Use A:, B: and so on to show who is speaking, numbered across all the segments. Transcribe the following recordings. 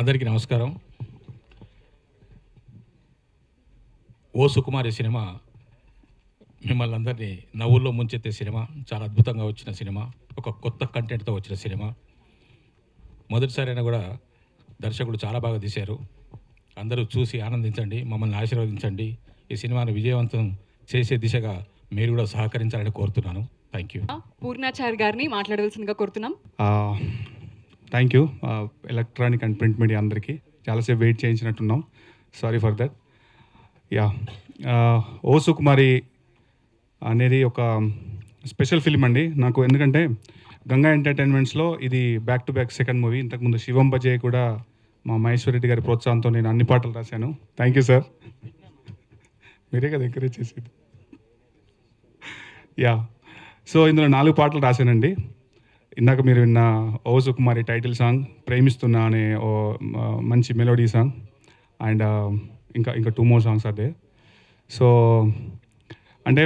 A: అందరికీ నమస్కారం. ఓ సుకుమారి సినిమా మిమ్మల్ని అందరినీ నవ్వుల్లో ముంచెత్తే సినిమా. చాలా అద్భుతంగా వచ్చిన సినిమా, ఒక కొత్త కంటెంట్తో వచ్చిన సినిమా. మొదటిసారైనా కూడా దర్శకుడు చాలా బాగా తీశారు. అందరూ చూసి ఆనందించండి, మమ్మల్ని ఆశీర్వదించండి. ఈ సినిమాను విజయవంతం చేసే దిశగా మీరు కూడా సహకరించాలని కోరుతున్నాను. Thank you.
B: పూర్ణాచారి గారిని మాట్లాడవలసిందిగా కోరుతున్నాం.
C: Thank you electronic and print media అందరికీ. చాలాసేపు వెయిట్ చేయించినట్టున్నాం, sorry for that. Yeah, O Sukumari అనేది ఒక స్పెషల్ ఫిల్మ్ అండి నాకు. ఎందుకంటే గంగా ఎంటర్టైన్మెంట్స్లో ఇది back to back second movie. ఇంతకుముందు శివం బజయ్ కూడా మా మహేశ్వర్ రెడ్డి గారి ప్రోత్సాహంతో నేను అన్ని పాటలు రాశాను. థ్యాంక్ యూ సార్, మీరే కదా ఎంకరేజ్ చేసేది. యా, సో ఇందులో 4 పాటలు రాశానండి. ఇందాక మీరు విన్న ఓ సుకుమారి టైటిల్ సాంగ్, ప్రేమిస్తున్నా అనే ఓ మంచి మెలోడీ సాంగ్, అండ్ ఇంకా 2 మోర్ సాంగ్స్ అదే. సో అంటే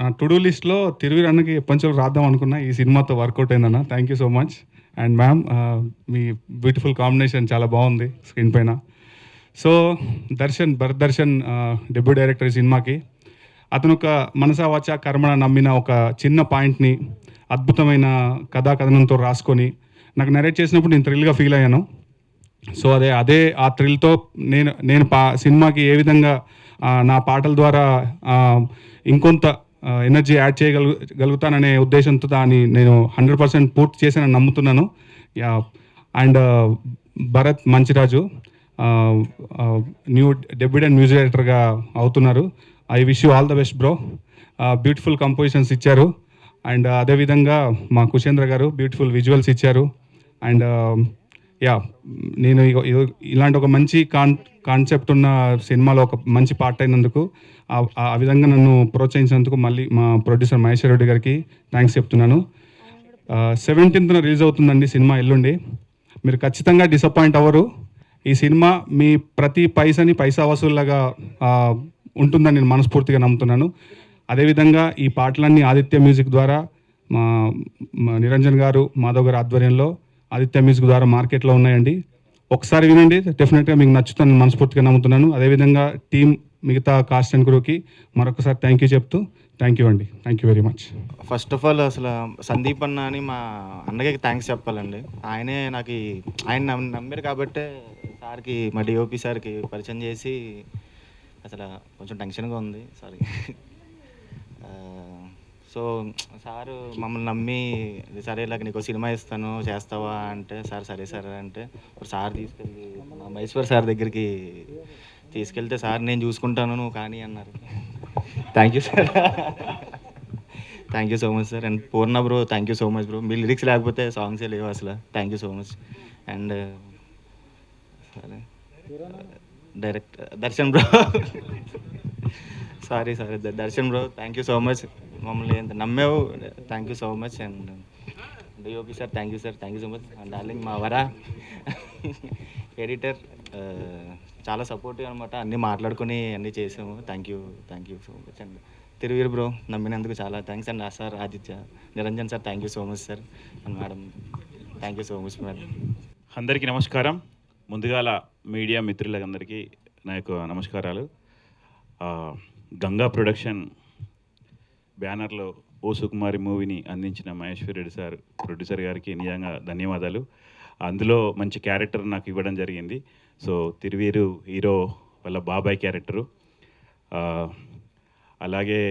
C: నా టు డూ లిస్ట్లో తిరువిరు అన్నకి ఎప్పటి రాద్దాం అనుకున్నా, ఈ సినిమాతో వర్కౌట్ అయిందన్న. Thank you so much. And ma'am, మీ బ్యూటిఫుల్ కాంబినేషన్ చాలా బాగుంది స్క్రీన్ పైన. So Bharat Darshan debut director ఈ సినిమాకి. అతను ఒక మనసా వాచా కర్మణ నమ్మిన ఒక చిన్న పాయింట్ని అద్భుతమైన కథా కథనంతో రాసుకొని నాకు నరేట్ చేసినప్పుడు నేను థ్రిల్గా ఫీల్ అయ్యాను. సో అదే ఆ థ్రిల్తో నేను సినిమాకి ఏ విధంగా నా పాటల ద్వారా ఇంకొంత ఎనర్జీ యాడ్ చేయగలుగుతాననే ఉద్దేశంతో దాన్ని నేను 100% పూర్తి చేశానని నమ్ముతున్నాను. And Bharat Manchiraju new debut and music డైరెక్టర్గా అవుతున్నారు. I wish you all the best bro. Beautiful compositions ఇచ్చారు. అండ్ అదేవిధంగా మా కుశేంద్ర గారు బ్యూటిఫుల్ విజువల్స్ ఇచ్చారు. అండ్ యా, నేను ఇలాంటి ఒక మంచి కాన్సెప్ట్ ఉన్న సినిమాలో ఒక మంచి పార్ట్ అయినందుకు, ఆ విధంగా నన్ను ప్రోత్సహించినందుకు మళ్ళీ మా ప్రొడ్యూసర్ మహేశ్వర్ రెడ్డి గారికి థ్యాంక్స్ చెప్తున్నాను. 17th రిలీజ్ అవుతుందండి సినిమా, ఎల్లుండి. మీరు ఖచ్చితంగా డిసప్పాయింట్ అవ్వరు. ఈ సినిమా మీ ప్రతి పైసా వసూల్లాగా ఉంటుందని నేను మనస్ఫూర్తిగా నమ్ముతున్నాను. అదేవిధంగా ఈ పాటలన్నీ ఆదిత్య మ్యూజిక్ ద్వారా మా నిరంజన్ గారు, మాధవ్ గారు ఆధ్వర్యంలో ఆదిత్య మ్యూజిక్ ద్వారా మార్కెట్లో ఉన్నాయండి. ఒకసారి వినండి, డెఫినెట్గా మీకు నచ్చుతుందని మనస్ఫూర్తిగా నమ్ముతున్నాను. అదేవిధంగా టీమ్ మిగతా కాస్ట్ అండ్ క్రూకి మరొకసారి థ్యాంక్ యూ చెప్తూ, థ్యాంక్ యూ అండి. Thank you very much.
D: First of all అసలు సందీప్ అన్న అని మా అన్నకి థ్యాంక్స్ చెప్పాలండి. ఆయనే నాకు ఆయన నమ్మారు కాబట్టే సార్కి, మా డిఓపి సార్కి పరిచయం చేసి, అసలు కొంచెం టెన్షన్గా ఉంది, సారీ. సో సారు మమ్మల్ని నమ్మి, సరే ఇలాగ నీకు సినిమా ఇస్తాను చేస్తావా అంటే, సార్ సరే సార్ అంటే ఇప్పుడు సార్ తీసుకెళ్ళి మా మహేశ్వర్ సార్ దగ్గరికి తీసుకెళ్తే, సార్ నేను చూసుకుంటాను నువ్వు కానీ అన్నారు. Thank you sir, thank you so much sir. And Purna bro, thank you so much bro. మీ లిరిక్స్ లేకపోతే సాంగ్సే లేవు అసలు. Thank you so much. And సరే direct Darshan bro, sorry Darshan bro, thank you so much. మమ్మల్ని ఎంత నమ్మావు, thank you so much. And DOP sir, thank you sir, thank you so much. And darling మా వరా ఎడిటర్, చాలా సపోర్టివ్ అనమాట. అన్నీ మాట్లాడుకొని అన్నీ చేసాము. Thank you so much. And Thiruveer bro నమ్మినందుకు చాలా thanks. And sir Aditya, Niranjan sir, thank you so much sir. And madam, thank you so much madam.
E: అందరికీ నమస్కారం. ముందుగాల మీడియా మిత్రులందరికీ నా యొక్క నమస్కారాలు. గంగా ప్రొడక్షన్ బ్యానర్లో ఓ సుకుమారి మూవీని అందించిన మహేశ్వర్ రెడ్డి సార్, ప్రొడ్యూసర్ గారికి నిజంగా ధన్యవాదాలు. అందులో మంచి క్యారెక్టర్ నాకు ఇవ్వడం జరిగింది. సో తిరువీరు హీరో వాళ్ళ బాబాయ్ క్యారెక్టరు. అలాగే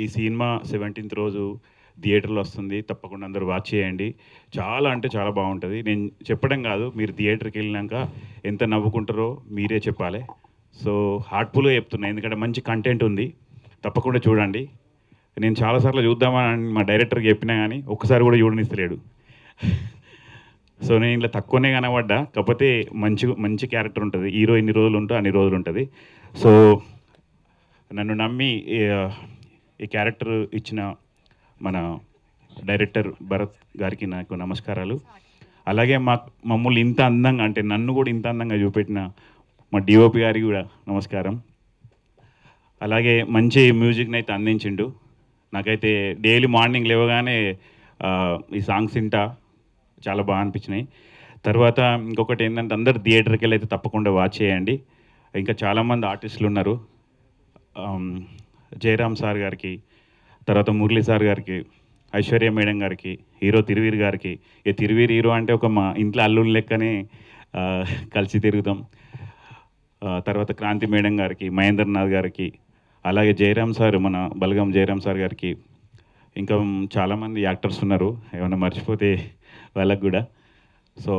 E: ఈ సినిమా 17th రోజు థియేటర్లో వస్తుంది, తప్పకుండా అందరూ వాచ్ చేయండి. చాలా అంటే చాలా బాగుంటుంది. నేను చెప్పడం కాదు, మీరు థియేటర్కి వెళ్ళినాక ఎంత నవ్వుకుంటారో మీరే చెప్పాలి. సో హార్ట్ఫుల్గా చెప్తున్నా, ఎందుకంటే మంచి కంటెంట్ ఉంది, తప్పకుండా చూడండి. నేను చాలాసార్లు చూద్దామని మా డైరెక్టర్కి చెప్పినా కానీ ఒక్కసారి కూడా చూడనిస్తలేడు. సో నేను ఇలా తక్కువనే కనబడ్డా, కాకపోతే మంచి క్యారెక్టర్ ఉంటుంది. హీరో ఎన్ని రోజులు ఉంటో అన్ని రోజులు ఉంటుంది. సో నన్ను నమ్మి ఈ క్యారెక్టర్ ఇచ్చిన మన డైరెక్టర్ భరత్ గారికి నాకు నమస్కారాలు. అలాగే మమ్మల్ని ఇంత అందంగా, అంటే నన్ను కూడా ఇంత అందంగా చూపెట్టిన మా డిఓపి గారికి కూడా నమస్కారం. అలాగే మంచి మ్యూజిక్ని అయితే అందించిండు. నాకైతే డైలీ మార్నింగ్ లేవగానే ఈ సాంగ్స్ వింటా, చాలా బాగా అనిపించినాయి. తర్వాత ఇంకొకటి ఏంటంటే అందరు థియేటర్కి వెళ్ళి అయితే తప్పకుండా వాచ్ చేయండి. ఇంకా చాలామంది ఆర్టిస్టులు ఉన్నారు. జయరామ్ సార్ గారికి, తర్వాత మురళీ సార్ గారికి, ఐశ్వర్య మేడం గారికి, హీరో తిరువీర్ గారికి. ఈ తిరువీర్ హీరో అంటే ఒక మా ఇంట్లో అల్లుని లెక్కనే కలిసి తిరుగుతాం. తర్వాత క్రాంతి మేడం గారికి, మహేంద్రనాథ్ గారికి, అలాగే జయరామ్ సార్, మన బలగం జయరామ్ సార్ గారికి, ఇంకా చాలామంది యాక్టర్స్ ఉన్నారు, ఏమైనా మర్చిపోతే వాళ్ళకు కూడా. So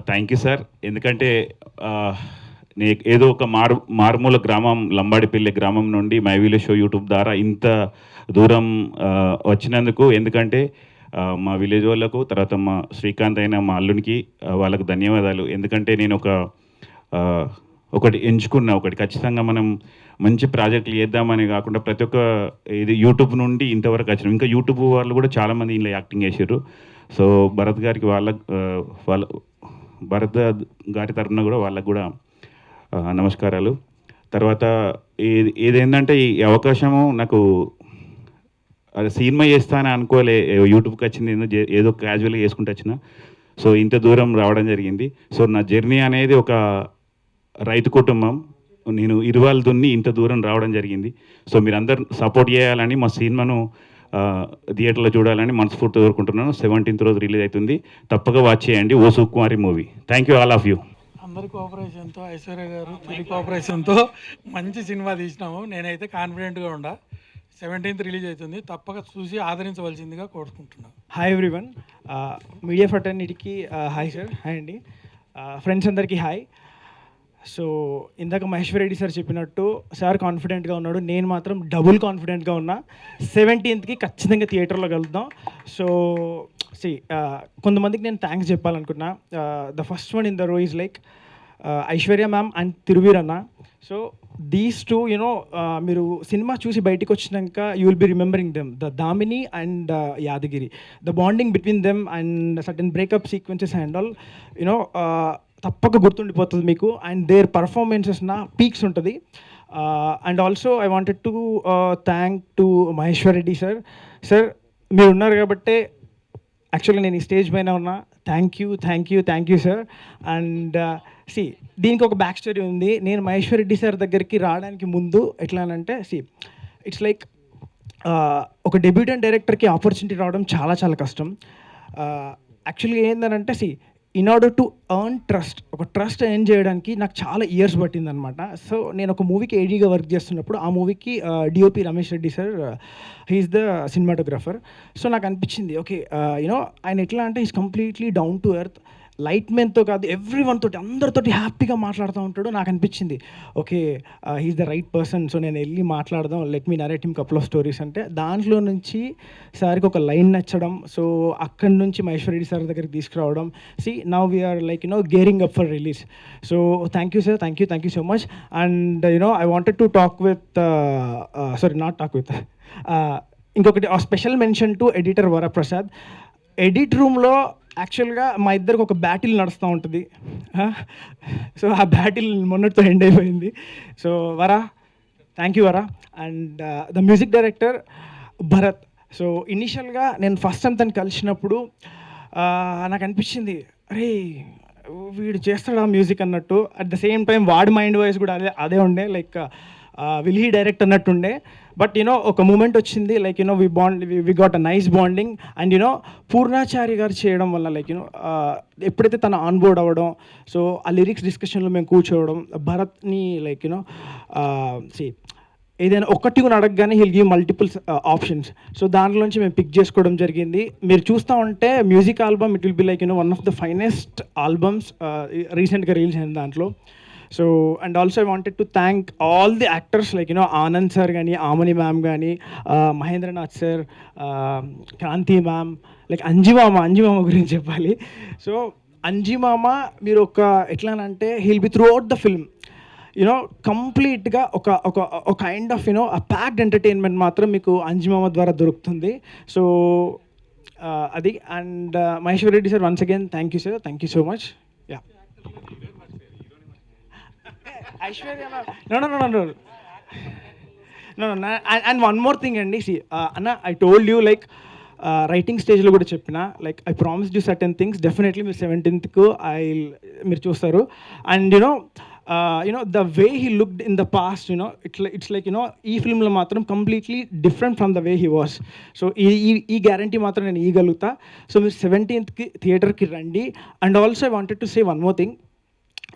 E: thank you sir. ఎందుకంటే ఏదో ఒక మారుమూల గ్రామం, లంబాడిపల్లి గ్రామం నుండి మై విలేజ్ షో యూట్యూబ్ ద్వారా ఇంత దూరం వచ్చినందుకు, ఎందుకంటే మా విలేజ్ వాళ్ళకు, తర్వాత మా శ్రీకాంత్ అయిన మా అల్లునికి వాళ్ళకు ధన్యవాదాలు. ఎందుకంటే నేను ఒకటి ఎంచుకున్నా, ఒకటి ఖచ్చితంగా మనం మంచి ప్రాజెక్టులు చేద్దామని కాకుండా ప్రతి ఒక్క ఇది యూట్యూబ్ నుండి ఇంతవరకు వచ్చినాం. ఇంకా యూట్యూబ్ వాళ్ళు కూడా చాలామంది ఇంట్లో యాక్టింగ్ చేశారు. సో భరత్ గారికి వాళ్ళ భరత్ గారి తరఫున కూడా వాళ్ళకు కూడా నమస్కారాలు. తర్వాత ఏదేంటంటే ఈ అవకాశము నాకు అది సినిమా చేస్తానని అనుకోలే, యూట్యూబ్కి వచ్చింది ఏదో క్యాజువల్గా చేసుకుంటూ వచ్చిన. సో ఇంత దూరం రావడం జరిగింది. సో నా జర్నీ అనేది ఒక రైతు కుటుంబం, నేను ఇరువాలు దున్ని ఇంత దూరం రావడం జరిగింది. సో మీరందరూ సపోర్ట్ చేయాలని, మా సినిమాను థియేటర్లో చూడాలని మనస్ఫూర్తిగా కోరుకుంటున్నాను. 17th రోజు రిలీజ్ అవుతుంది, తప్పక వాచ్ చేయండి. O Sukumari movie. Thank you all of you.
F: అందరి కోఆపరేషన్తో, ఐశ్వర్య గారు తొలి కోఆపరేషన్తో మంచి సినిమా తీసినాము. నేనైతే కాన్ఫిడెంట్గా ఉండా. 17th రిలీజ్ అవుతుంది, తప్పక చూసి ఆదరించవలసిందిగా కోరుకుంటున్నాను.
G: హాయ్ ఎవ్రీవన్, మీడియా ఫ్రటర్నిటీకి హాయ్ సార్, హాయ్ అండి. ఫ్రెండ్స్ అందరికీ హాయ్. సో ఇందాక మహేశ్వర్ రెడ్డి సార్ చెప్పినట్టు సార్ కాన్ఫిడెంట్గా ఉన్నాడు, నేను మాత్రం డబుల్ కాన్ఫిడెంట్గా ఉన్నా. 17th ఖచ్చితంగా థియేటర్లో కలుద్దాం. సో కొంతమందికి నేను థ్యాంక్స్ చెప్పాలనుకున్నా. The first one in the row is like Aishwarya ma'am and Thiruveer అన్న. సో దీస్ టూ మీరు సినిమా చూసి బయటికి వచ్చినాక you will be remembering them, the Damini and Yadagiri, the bonding between them and certain breakup sequences and all తప్పక గుర్తుండిపోతుంది మీకు. అండ్ దేర్ పర్ఫార్మెన్సెస్ నా పీక్స్ ఉంటుంది. And also I wanted to thank to Maheshwar Reddy sir. Sir మీరు ఉన్నారు కాబట్టే యాక్చువల్గా నేను ఈ స్టేజ్ పైన ఉన్నా. Thank you sir. అండ్ దీనికి ఒక బ్యాక్ స్టోరీ ఉంది. నేను మహేశ్వర్ రెడ్డి సార్ దగ్గరికి రావడానికి ముందు ఎట్లా అంటే ఇట్స్ లైక్ ఒక డెబ్యూటెంట్ డైరెక్టర్కి ఆపర్చునిటీ రావడం చాలా చాలా కష్టం. యాక్చువల్గా ఏంటంటే in order to earn trust, ఒక ట్రస్ట్ ఎర్న్ చేయడానికి నాకు చాలా ఇయర్స్ పట్టిందనమాట. సో నేను ఒక మూవీకి ఏడీగా వర్క్ చేస్తున్నప్పుడు ఆ మూవీకి DOP Ramesh Reddy sir, he's the cinematographer. So నాకు అనిపించింది ఓకే ఆయన ఎట్లా అంటే is completely down to earth, light మెన్తో కాదు ఎవ్రీ వన్ తోటి, అందరితోటి హ్యాపీగా మాట్లాడుతూ ఉంటాడు. నాకు అనిపించింది okay he's the right person. So నేను వెళ్ళి మాట్లాడదాం, let me narrate him couple of stories అంటే దాంట్లో నుంచి సార్కి ఒక లైన్ నచ్చడం. సో అక్కడి నుంచి మహేశ్వర్ రెడ్డి సార్ దగ్గరికి తీసుకురావడం. Now we're like gearing up for release. So thank you sir, thank you so much. And I wanted to talk with ఇంకొకటి special mention to editor Varaprasad. Edit రూమ్లో యాక్చువల్గా మా ఇద్దరికి ఒక బ్యాటిల్ నడుస్తూ ఉంటుంది. సో ఆ బ్యాటిల్ మొన్నటితో ఎండ్ అయిపోయింది. So thank you Vara. And the music director Bharat. So ఇనీషియల్గా నేను ఫస్ట్ టైం తను కలిసినప్పుడు నాకు అనిపించింది అరే వీడు చేస్తాడా మ్యూజిక్ అన్నట్టు. అట్ ద సేమ్ టైం వాడి మైండ్ వాయిస్ కూడా అదే ఉండే, లైక్ విల్ హీ డైరెక్ట్ అన్నట్టుండే. బట్ ఒక మూమెంట్ వచ్చింది, like we got a nice bonding. And Purnachari గారు చేయడం వల్ల లైక్ ఎప్పుడైతే తను ఆన్బోర్డ్ అవ్వడం, సో ఆ లిరిక్స్ డిస్కషన్లో మేము కూర్చోవడం, భరత్ని లైక్ ఏదైనా ఒక్కటి కూడా అడగగానే he'll give multiples options. So దాంట్లోంచి మేము పిక్ చేసుకోవడం జరిగింది. మీరు చూస్తూ ఉంటే music album it will be like one of the finest albums రీసెంట్గా రిలీజ్ అయిన దాంట్లో. So and also I wanted to thank all the actors like Anand sir కానీ, ఆమని మ్యామ్ కానీ, Mahendranath sir, Kranthi ma'am, like Anjimama గురించి చెప్పాలి. సో అంజిమామ మీరు ఎట్లానంటే he'll be throughout the film కంప్లీట్గా ఒక కైండ్ ఆఫ్ ఆ ప్యాక్డ్ ఎంటర్టైన్మెంట్ మాత్రం మీకు అంజిమామ ద్వారా దొరుకుతుంది. సో అది. And Maheshwar Reddy sir once again thank you sir, thank you so much. Yeah Aishwarya no and one more thing అండి. అన్న I told you like writing స్టేజ్లో కూడా చెప్పిన like I promise you certain things, definitely మీరు 17th మీరు చూస్తారు. And you know the way he looked in the past, it's like ఈ ఫిల్మ్లో మాత్రం completely different from the way he was. So ఈ guarantee మాత్రం నేను ఇవ్వగలుగుతా. సో మీరు 17th థియేటర్కి రండి. And also I wanted to say one more thing.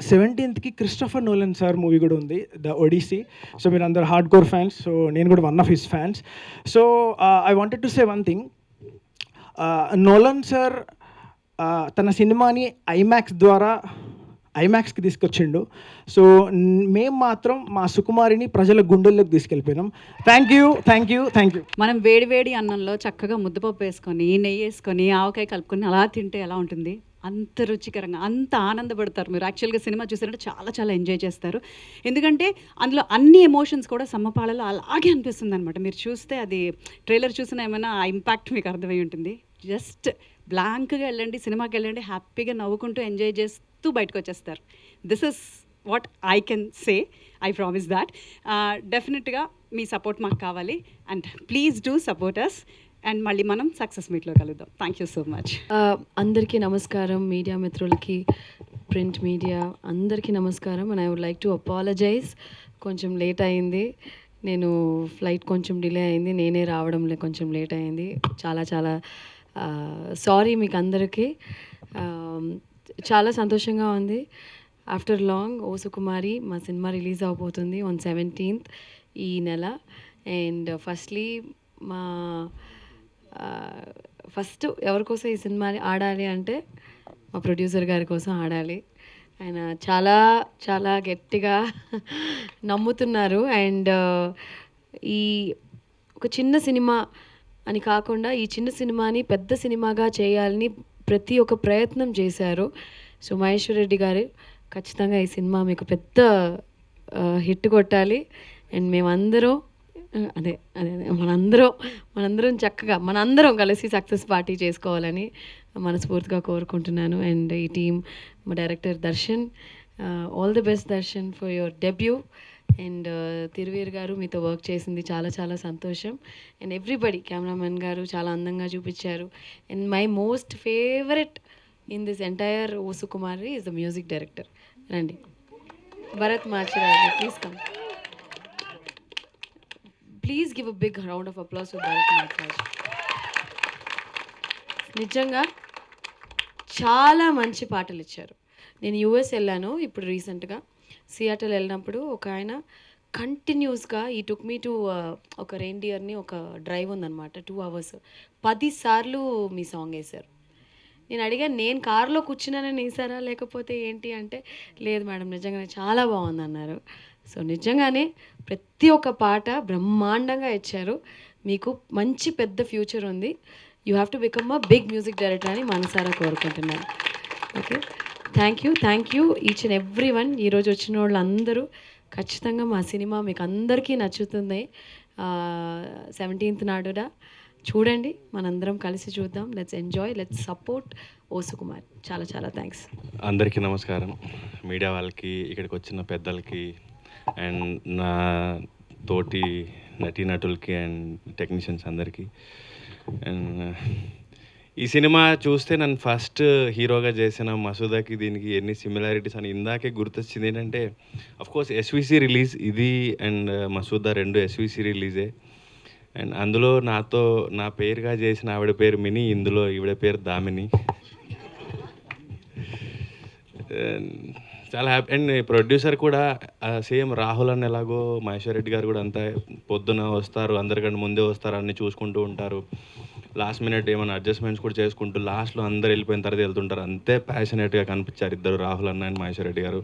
G: 17th Christopher Nolan sir movie కూడా ఉంది, ద ఒడిసీ. సో మీరు అందరు హార్డ్ కోర్ ఫ్యాన్స్, సో నేను కూడా one of his fans. So I wanted to say one thing. Nolan sir తన సినిమాని ఐమాక్స్కి తీసుకొచ్చిండు. So మేము మాత్రం మా సుకుమారిని ప్రజల గుండెల్లోకి తీసుకెళ్ళిపోయినాం. Thank you.
B: మనం వేడి అన్నంలో చక్కగా ముద్దపప్పు వేసుకొని, నెయ్యి వేసుకొని, ఆవకాయ కలుపుకొని అలా తింటే ఎలా ఉంటుంది? అంత రుచికరంగా, అంత ఆనందపడతారు మీరు. యాక్చువల్గా సినిమా చూసారంటే చాలా ఎంజాయ్ చేస్తారు. ఎందుకంటే అందులో అన్ని ఎమోషన్స్ కూడా సమపాళలో అలాగే అనిపిస్తుంది అనమాట. మీరు చూస్తే అది ట్రైలర్ చూసిన ఏమైనా ఆ ఇంపాక్ట్ మీకు అర్థమై ఉంటుంది. జస్ట్ బ్లాంక్గా వెళ్ళండి, సినిమాకి వెళ్ళండి, హ్యాపీగా నవ్వుకుంటూ ఎంజాయ్ చేస్తూ బయటకు వచ్చేస్తారు. This is what I can say. I promise that. డెఫినెట్గా మీ సపోర్ట్ మాకు కావాలి. And please do support us. And మళ్ళీ మనం సక్సెస్ మీట్లో కలుద్దాం. Thank you so much.
H: అందరికీ నమస్కారం, మీడియా మిత్రులకి, ప్రింట్ మీడియా అందరికీ నమస్కారం. And I would like to apologise. కొంచెం లేట్ అయింది, నేను ఫ్లైట్ కొంచెం డిలే అయింది, నేనే రావడంలో కొంచెం లేట్ అయింది. చాలా సారీ మీకు అందరికీ. చాలా సంతోషంగా ఉంది. ఆఫ్టర్ లాంగ్ ఓ సుకుమారి మా సినిమా రిలీజ్ అవబోతుంది ఆన్ 17th ఈ నెల. అండ్ ఫస్ట్లీ ఫస్ట్ ఎవరి కోసం ఈ సినిమాని ఆడాలి అంటే మా ప్రొడ్యూసర్ గారి కోసం ఆడాలి. ఆయన చాలా గట్టిగా నమ్ముతున్నారు. అండ్ ఈ ఒక చిన్న సినిమా అని కాకుండా ఈ చిన్న సినిమాని పెద్ద సినిమాగా చేయాలని ప్రతి ఒక్క ప్రయత్నం చేశారు. సో మహేశ్వర్ రెడ్డి గారు ఖచ్చితంగా ఈ సినిమా మీకు పెద్ద హిట్ కొట్టాలి. అండ్ మేమందరం అదే మనందరం చక్కగా మనందరం కలిసి సక్సెస్ పార్టీ చేసుకోవాలని మనస్ఫూర్తిగా కోరుకుంటున్నాను. అండ్ ఈ టీమ్, మా director Darshan, all the best Darshan for your debut. And Thiruveer గారు మీతో వర్క్ చేసింది చాలా సంతోషం. అండ్ ఎవ్రీబడి, కెమెరామెన్ గారు చాలా అందంగా చూపించారు. And my most favourite in this entire O Sukumari is the music director. రండి Bharath Machiraju, please come. Please give a big round of applause for Bharath Machiraju. నిజంగా చాలా మంచి పాటలు ఇచ్చారు. నేను యూఎస్ వెళ్ళాను ఇప్పుడు రీసెంట్గా. సియాటల్ వెళ్ళినప్పుడు ఒక ఆయన కంటిన్యూస్గా ఈ టుక్ మీ టు ఒక రెయిన్డియర్ని ఒక డ్రైవ్ ఉందన్నమాట, 2 hours 10 సార్లు మీ సాంగ్ వేశారు. నేను అడిగాను, నేను కార్లో కూర్చున్నానని వేసారా లేకపోతే ఏంటి అంటే, లేదు మేడం నిజంగానే చాలా బాగుంది అన్నారు. సో నిజంగానే ప్రతి ఒక్క పాట బ్రహ్మాండంగా ఇచ్చారు. మీకు మంచి పెద్ద ఫ్యూచర్ ఉంది. You have to become a big music director అని మనసారా కోరుకుంటున్నాను. Okay, thank you each and every one. ఈరోజు వచ్చిన వాళ్ళందరూ ఖచ్చితంగా మా సినిమా మీకు అందరికీ నచ్చుతుంది. 17th నాడుడా చూడండి, మనందరం కలిసి చూద్దాం. లెట్స్ ఎంజాయ్, లెట్స్ సపోర్ట్ ఓ సుకుమార్. చాలా థ్యాంక్స్.
I: అందరికీ నమస్కారం. మీడియా వాళ్ళకి, ఇక్కడికి వచ్చిన పెద్దలకి, అండ్ నా తోటి నటీనటులకి అండ్ టెక్నీషియన్స్ అందరికీ. అండ్ ఈ సినిమా చూస్తే నన్ను ఫస్ట్ హీరోగా చేసిన మసూదాకి దీనికి ఎన్ని సిమిలారిటీస్ అని ఇందాకే గుర్తొచ్చింది. ఏంటంటే అఫ్కోర్స్ ఎస్విసి రిలీజ్ ఇది అండ్ మసూదా 2 ఎస్విసి రిలీజే. అండ్ అందులో నాతో నా పేరుగా చేసిన ఆవిడ పేరు మినీ, ఇందులో ఈవిడ పేరు దామిని. చాలా హ్యాపీ. అండ్ ప్రొడ్యూసర్ కూడా సేమ్ రాహుల్ అని ఎలాగో మహేశ్వర్ రెడ్డి గారు కూడా అంతా పొద్దున వస్తారు, అందరికంటే ముందే వస్తారు, అన్నీ చూసుకుంటూ ఉంటారు. లాస్ట్ మినిట్ ఏమైనా అడ్జస్ట్మెంట్స్ కూడా చేసుకుంటూ లాస్ట్లో అందరు వెళ్ళిపోయిన తర్వాత వెళ్తుంటారు. అంతే ప్యాషనేట్గా కనిపించారు ఇద్దరు, రాహుల్ అన్న అండ్ మహేశ్వర్ రెడ్డి గారు.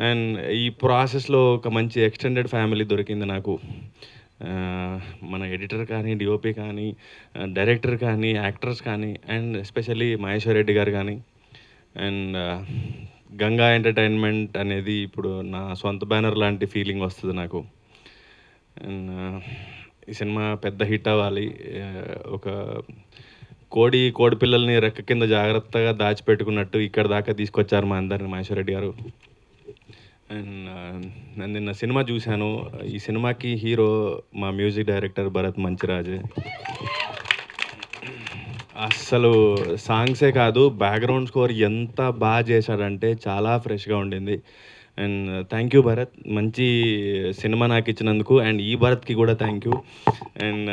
I: అండ్ ఈ ప్రాసెస్లో ఒక మంచి ఎక్స్టెండెడ్ ఫ్యామిలీ దొరికింది నాకు. మన ఎడిటర్ కానీ, డిఓపి కానీ, డైరెక్టర్ కానీ, యాక్టర్స్ కానీ, అండ్ ఎస్పెషల్లీ మహేశ్వర్ రెడ్డి గారు కానీ. అండ్ గంగా ఎంటర్టైన్మెంట్ అనేది ఇప్పుడు నా సొంత బ్యానర్ లాంటి ఫీలింగ్ వస్తుంది నాకు. అండ్ ఈ సినిమా పెద్ద హిట్ అవ్వాలి. ఒక కోడి పిల్లల్ని రెక్క కింద జాగ్రత్తగా దాచిపెట్టుకున్నట్టు ఇక్కడ దాకా తీసుకొచ్చారు మా అందరిని మహేశ్వర్ రెడ్డి గారు. అండ్ నేను నిన్న సినిమా చూశాను. ఈ సినిమాకి హీరో మా మ్యూజిక్ డైరెక్టర్ భరత్ మంచిరాజు. అస్సలు సాంగ్సే కాదు, బ్యాక్గ్రౌండ్ స్కోర్ ఎంత బాగా చేశాడంటే చాలా ఫ్రెష్గా ఉండింది. అండ్ థ్యాంక్ యూ భరత్, మంచి సినిమా నాకు ఇచ్చినందుకు. అండ్ ఈ భరత్కి కూడా థ్యాంక్ యూ. అండ్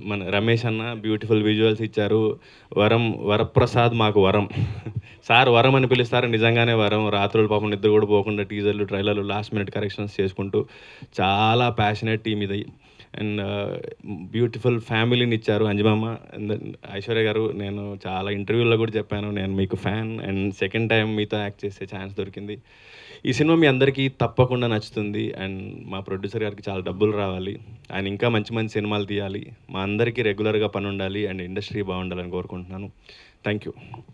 I: మన రమేష్ అన్న బ్యూటిఫుల్ విజువల్స్ ఇచ్చారు. వరప్రసాద్ మాకు వరం. సార్ వరం అని పిలుస్తారు, నిజంగానే వరం. రాత్రులు పాపం నిద్ర కూడా పోకుండా టీజర్లు, ట్రైలర్లు, లాస్ట్ మినిట్ కరెక్షన్స్ చేసుకుంటూ చాలా ప్యాషనెట్ టీమ్ ఇది. అండ్ బ్యూటిఫుల్ ఫ్యామిలీని ఇచ్చారు అంజమామ. ఐశ్వర్య గారు, నేను చాలా ఇంటర్వ్యూల్లో కూడా చెప్పాను, నేను మీకు ఫ్యాన్. అండ్ సెకండ్ టైం మీతో యాక్ట్ చేసే ఛాన్స్ దొరికింది. ఈ సినిమా మీ అందరికీ తప్పకుండా నచ్చుతుంది. అండ్ మా ప్రొడ్యూసర్ గారికి చాలా డబ్బులు రావాలి, ఆయన ఇంకా మంచి మంచి సినిమాలు తీయాలి, మా అందరికీ రెగ్యులర్గా పని ఉండాలి, అండ్ ఇండస్ట్రీ బాగుండాలని కోరుకుంటున్నాను. Thank you.